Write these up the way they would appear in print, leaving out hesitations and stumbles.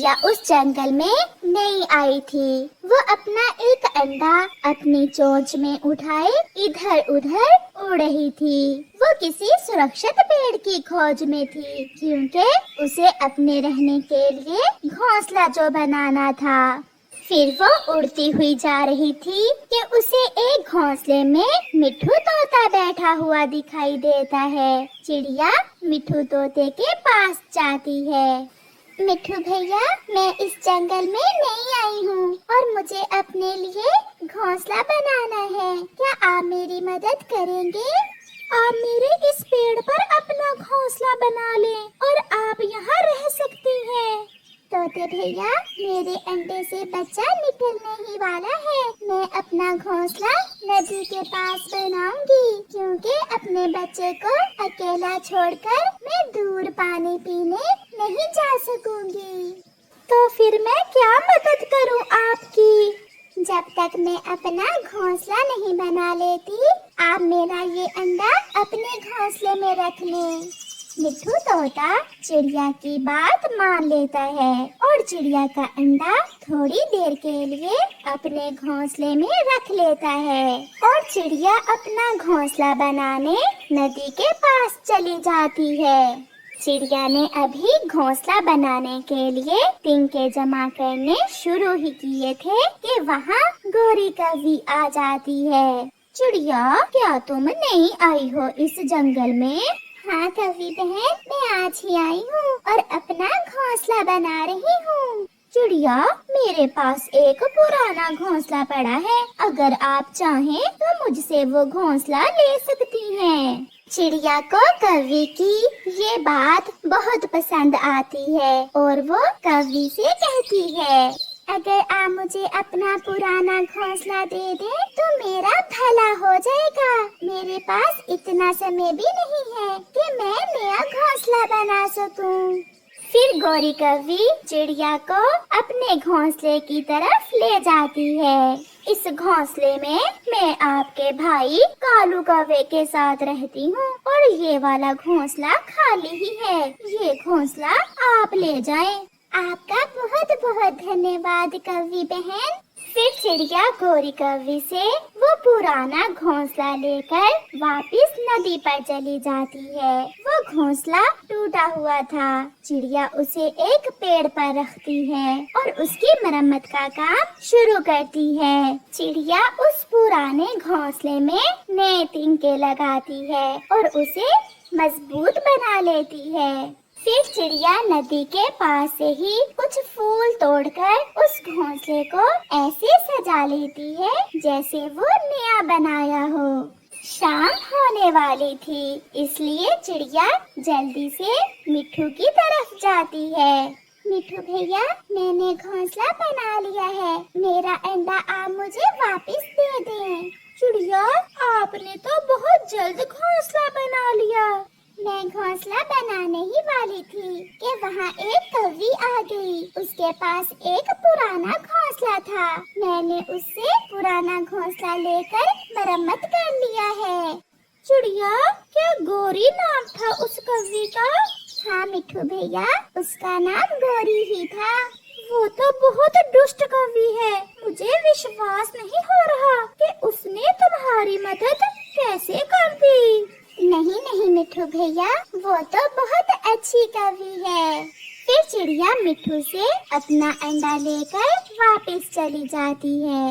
चिड़िया उस जंगल में नई आई थी। वो अपना एक अंडा अपनी चोंच में उठाए इधर उधर उड़ रही थी। वो किसी सुरक्षित पेड़ की खोज में थी, क्योंकि उसे अपने रहने के लिए घोंसला जो बनाना था। फिर वो उड़ती हुई जा रही थी कि उसे एक घोंसले में मिट्ठू तोता बैठा हुआ दिखाई देता है। चिड़िया मिट्ठू तोते के पास जाती है। मिट्ठू भैया, मैं इस जंगल में नई आई हूँ और मुझे अपने लिए घोंसला बनाना है। क्या आप मेरी मदद करेंगे? आप मेरे इस पेड़ पर अपना घोंसला बना लें और आप यहाँ रह सकती हैं। तोते भैया, मेरे अंडे से बच्चा निकलने ही वाला है। मैं अपना घोंसला नदी के पास बनाऊंगी, क्योंकि अपने बच्चे को अकेला छोड़कर मैं दूर पानी पीने नहीं जा सकूंगी। तो फिर मैं क्या मदद करूं आपकी? जब तक मैं अपना घोंसला नहीं बना लेती, आप मेरा ये अंडा अपने घोंसले में रख लें। मिट्ठू तोता चिड़िया की बात मान लेता है और चिड़िया का अंडा थोड़ी देर के लिए अपने घोंसले में रख लेता है और चिड़िया अपना घोंसला बनाने नदी के पास चली जाती है। चिड़िया ने अभी घोंसला बनाने के लिए तिनके जमा करने शुरू ही किए थे कि वहाँ गोरी कौवी आ जाती है। चिड़िया, क्या तुम नई आई हो इस जंगल में? हाँ कौवी बहन, मैं आज ही आई हूँ और अपना घोंसला बना रही हूँ। चिड़िया, मेरे पास एक पुराना घोंसला पड़ा है। अगर आप चाहें तो मुझसे वो घोंसला ले सकती हैं। चिड़िया को कौवी की ये बात बहुत पसंद आती है और वो कौवी से कहती है, अगर आप मुझे अपना पुराना घोंसला दे दें तो मेरा भला हो जाएगा। मेरे पास इतना समय भी नहीं है कि मैं नया घोंसला बना सकूं। फिर गोरी कौवी चिड़िया को अपने घोंसले की तरफ ले जाती है। इस घोंसले में मैं आपके भाई कालू कौवे के साथ रहती हूँ और ये वाला घोंसला खाली ही है। ये घोंसला आप ले जाएं। आपका बहुत बहुत धन्यवाद कौवी बहन। फिर चिड़िया गोरी कौवी से वो पुराना घोंसला लेकर वापस नदी पर चली जाती है। वो घोंसला टूटा हुआ था। चिड़िया उसे एक पेड़ पर रखती है और उसकी मरम्मत का काम शुरू करती है। चिड़िया उस पुराने घोंसले में नए तिनके लगाती है और उसे मजबूत बना लेती है। फिर चिड़िया नदी के पास से ही कुछ फूल तोड़कर उस घोंसले को ऐसे सजा लेती है जैसे वो नया बनाया हो। शाम होने वाली थी, इसलिए चिड़िया जल्दी से मिट्ठू की तरफ जाती है। मिट्ठू भैया, मैंने घोंसला बना लिया है। मेरा अंडा आप मुझे वापस दे दें। चिड़िया, आपने तो बहुत जल्द घोंसला बना लिया। मैं घोंसला बनाने ही वाली थी कि वहाँ एक कौवी आ गई। उसके पास एक पुराना घोंसला था। मैंने उससे पुराना घोंसला लेकर मरम्मत कर लिया है। चिड़िया, क्या गोरी नाम था उस कौवी का? हाँ मिट्ठू भैया, उसका नाम गोरी ही था। वो तो बहुत दुष्ट कौवी है। मुझे विश्वास नहीं हो रहा कि उसने तुम्हारी मदद कैसे कर दी। नहीं नहीं मिट्ठू भैया, वो तो बहुत अच्छी कौवी है। फिर चिड़िया मिट्ठू से अपना अंडा लेकर वापस चली जाती है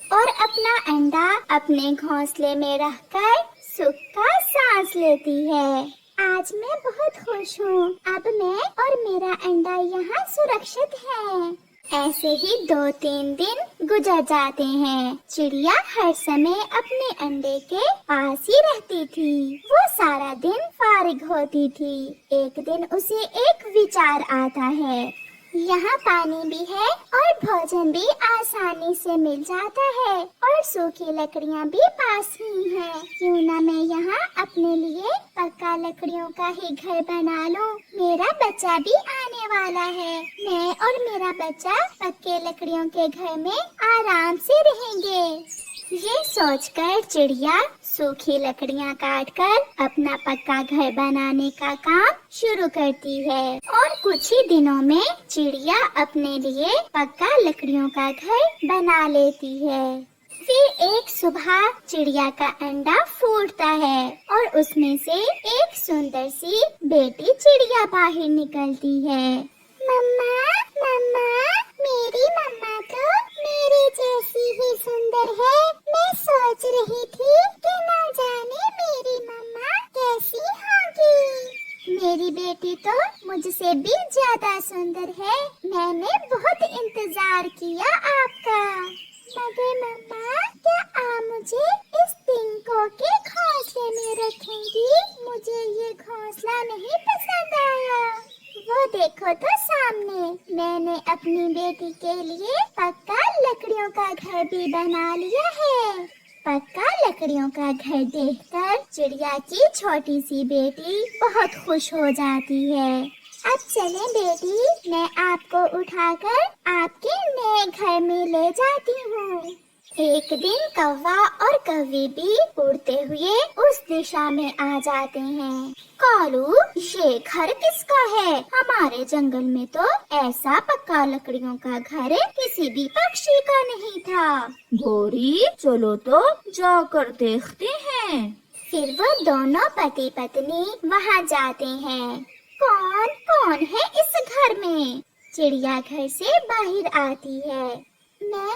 और अपना अंडा अपने घोंसले में रखकर सुख का सांस लेती है। आज मैं बहुत खुश हूँ। अब मैं और मेरा अंडा यहाँ सुरक्षित है। ऐसे ही 2-3 दिन गुजर जाते हैं। चिड़िया हर समय अपने अंडे के पास ही रहती थी। वो सारा दिन फारिग होती थी। एक दिन उसे एक विचार आता है, यहाँ पानी भी है और भोजन भी आसानी से मिल जाता है और सूखी लकड़ियाँ भी पास ही हैं। क्यों ना मैं यहाँ अपने लिए पक्का लकड़ियों का ही घर बना लूं। मेरा बच्चा भी आने वाला है। मैं और मेरा बच्चा पक्के लकड़ियों के घर में आराम से रहेंगे। ये सोचकर चिड़िया सूखी लकड़ियाँ काटकर अपना पक्का घर बनाने का काम शुरू करती है और कुछ ही दिनों में चिड़िया अपने लिए पक्का लकड़ियों का घर बना लेती है। फिर एक सुबह चिड़िया का अंडा फूटता है और उसमें से एक सुंदर सी बेटी चिड़िया बाहर निकलती है। मम्मा, मम्मा, मेरी मम्मा तो मेरे जैसी ही सुंदर है। मैं सोच रही थी कि न जाने मेरी मम्मा कैसी होगी। मेरी बेटी तो मुझसे भी ज्यादा सुंदर है। मैंने बहुत इंतजार किया आपका। मगर मम्मा, क्या आप मुझे इस तिनकों के घोंसले में रखेंगी? मुझे ये घोंसला नहीं पसंद आया। वो देखो तो सामने, मैंने अपनी बेटी के लिए पक्का लकड़ियों का घर भी बना लिया है। पक्का लकड़ियों का घर देखकर चिड़िया की छोटी सी बेटी बहुत खुश हो जाती है। अब चले बेटी, मैं आपको उठाकर आपके नए घर में ले जाती हूँ। एक दिन कौवा और कौवी भी उड़ते हुए उस दिशा में आ जाते हैं। कालू, ये घर किसका है? हमारे जंगल में तो ऐसा पक्का लकड़ियों का घर किसी भी पक्षी का नहीं था। गौरी, चलो तो जाकर देखते हैं। फिर वो दोनों पति पत्नी वहाँ जाते हैं। कौन कौन है इस घर में? चिड़िया घर से बाहर आती है। मैं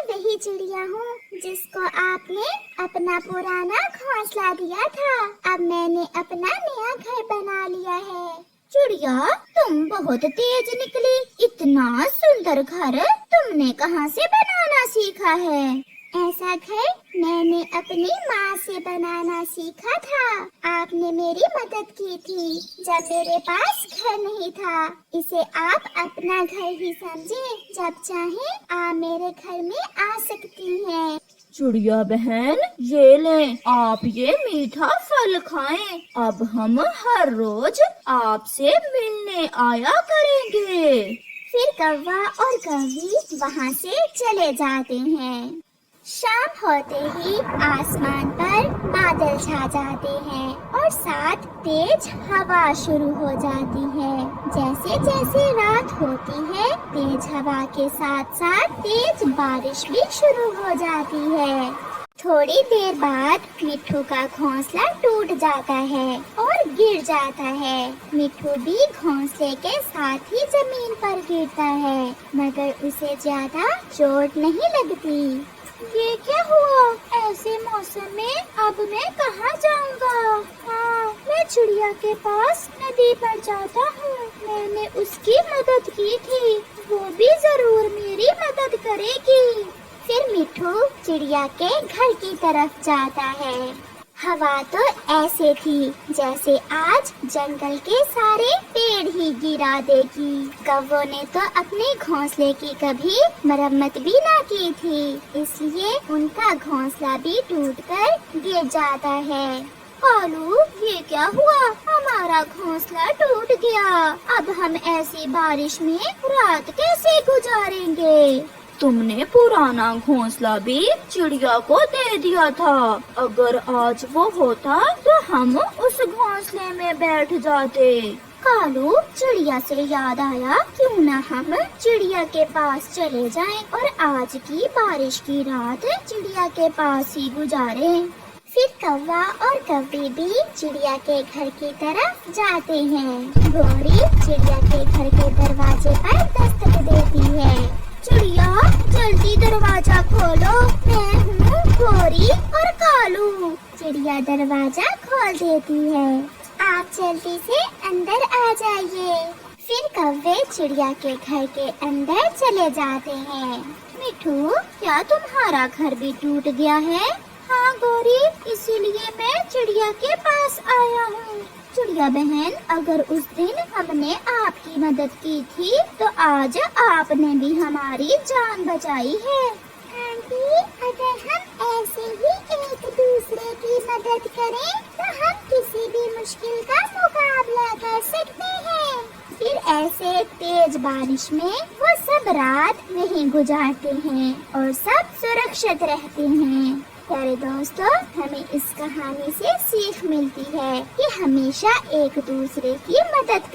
वही चिड़िया हूँ जिसको आपने अपना पुराना घोंसला दिया था। अब मैंने अपना नया घर बना लिया है। चिड़िया, तुम बहुत तेज निकली। इतना सुंदर घर तुमने कहाँ से बनाना सीखा है? ऐसा घर मैंने अपनी माँ से बनाना सीखा था। आपने मेरी मदद की थी जब मेरे पास घर नहीं था। इसे आप अपना घर ही समझे। जब चाहे आप मेरे घर में आ सकती हैं। चिड़िया बहन, ये लें, आप ये मीठा फल खाएं। अब हम हर रोज आपसे मिलने आया करेंगे। फिर कौवा और कौवी वहाँ से चले जाते हैं। शाम होते ही आसमान पर बादल छा जाते हैं और साथ तेज हवा शुरू हो जाती है। जैसे जैसे रात होती है, तेज हवा के साथ साथ तेज बारिश भी शुरू हो जाती है। थोड़ी देर बाद मिट्ठू का घोंसला टूट जाता है और गिर जाता है। मिट्ठू भी घोंसले के साथ ही जमीन पर गिरता है, मगर उसे ज्यादा चोट नहीं लगती। ये क्या हुआ? ऐसे मौसम में अब मैं कहाँ जाऊँगा? हाँ, मैं चिड़िया के पास नदी पर जाता हूँ। मैंने उसकी मदद की थी, वो भी जरूर मेरी मदद करेगी। फिर मिट्ठू चिड़िया के घर की तरफ जाता है। हवा तो ऐसे थी जैसे आज जंगल के सारे पेड़ ही गिरा देगी। कौवों ने तो अपने घोंसले की कभी मरम्मत भी ना की थी, इसलिए उनका घोंसला भी टूटकर गिर जाता है। कालू, ये क्या हुआ? हमारा घोंसला टूट गया। अब हम ऐसी बारिश में रात कैसे गुजारेंगे? तुमने पुराना घोंसला भी चिड़िया को दे दिया था। अगर आज वो होता तो हम उस घोंसले में बैठ जाते। कालू, चिड़िया से याद आया, क्यों ना हम चिड़िया के पास चले जाएं और आज की बारिश की रात चिड़िया के पास ही गुजारें। फिर कौवा और कौवी भी चिड़िया के घर की तरफ जाते हैं। गौरी चिड़िया के घर के दरवाजे पर दस्तक देती है। चिड़िया, जल्दी दरवाजा खोलो, मैं हूँ गौरी और कालू। चिड़िया दरवाजा खोल देती है। आप जल्दी से अंदर आ जाइए। फिर कौवे चिड़िया के घर के अंदर चले जाते हैं। मिट्ठू, क्या तुम्हारा घर भी टूट गया है? हाँ गौरी, इसीलिए मैं चिड़िया के पास आया हूँ। चिड़िया बहन, अगर उस दिन हमने आपकी मदद की थी तो आज आपने भी हमारी जान बचाई है। आंटी, अगर हम ऐसे ही एक दूसरे की मदद करें तो हम किसी भी मुश्किल का मुकाबला कर सकते हैं। फिर ऐसे तेज बारिश में वो सब रात नहीं गुजारते हैं और सब सुरक्षित रहते हैं। प्यारे दोस्तों, हमें इस कहानी से सीख मिलती है कि हमेशा एक दूसरे की मदद कर